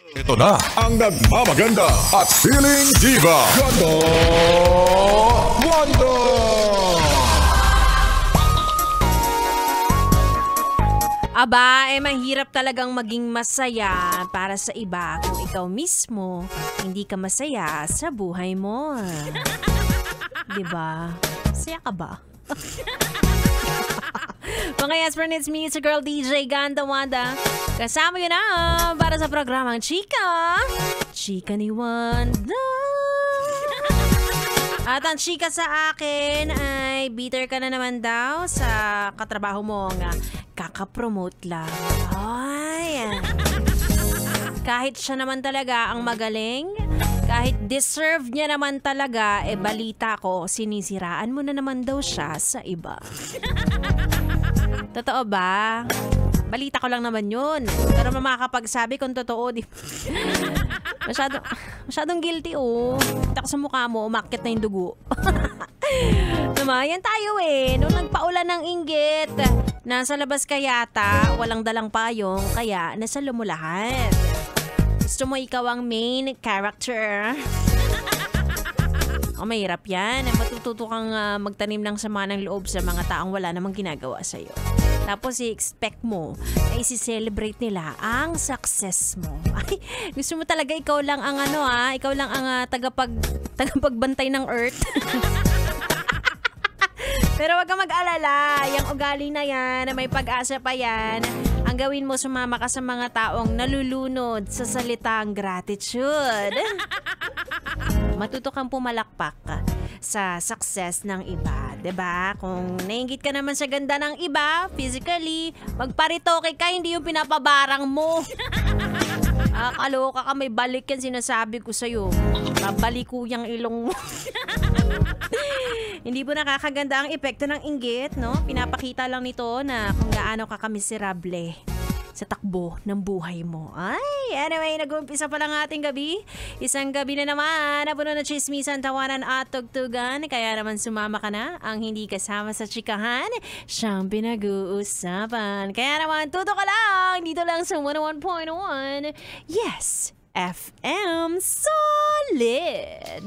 Ito na ang nagmamaganda at feeling diva, Ganda Wanda! Aba, mahirap talagang maging masaya para sa iba kung ikaw mismo hindi ka masaya sa buhay mo. Diba? Masaya ka ba? Mga yes friend, it's me, it's your girl DJ Ganda Wanda. Kasama yun na para sa programang Chika ni Wanda. At ang chika sa akin ay bitter ka na naman daw sa katrabaho mo nga kakapromote lang. Ay, kahit siya naman talaga ang magaling, kahit deserve niya naman talaga, balita ko, sinisiraan mo na naman daw siya sa iba. Totoo ba? Balita ko lang naman yun. Pero makakapagsabi kung totoo, di masyadong guilty, oh. Kita ko sa mukha mo, umakyat na yung dugo. Yan tayo Nung nagpaulan ng inggit, nasa labas ka yata, walang dalang payong, kaya nasa lumulahan. Gusto mo ikaw ang main character? Mahirap yan. Matututo kang magtanim ng sama ng loob sa mga taong wala namang ginagawa sa'yo. Tapos i-expect mo na isi-celebrate nila ang success mo. Ay, gusto mo talaga ikaw lang ang ikaw lang ang tagapagbantay ng earth. Pero wag kang mag-alala, yung ugali na yan, may pag-asa pa yan. Ang gawin mo, sumama ka sa mga taong nalulunod sa salitang gratitude. Matuto kang pumalakpak sa success ng iba, 'di ba? Kung nainggit ka naman sa ganda ng iba, physically, magparitoke ka, hindi yung pinapabarang mo. Kaloka ka, may balik yan, sinasabi ko sa'yo. Mabaliko yung ilong mo. Hindi po nakakaganda ang epekto ng inggit, no? Pinapakita lang nito na kung gaano ka kamiserable sa takbo ng buhay mo. Ay, anyway, nag-uumpisa pa lang ating gabi. Isang gabi na naman, napuno na chismisan, tawanan at tugtugan. Kaya naman sumama ka na. Ang hindi kasama sa chikahan, siyang pinag-uusapan. Kaya naman, tuto ka lang. Dito lang sa 101.1. Yes, FM Solid.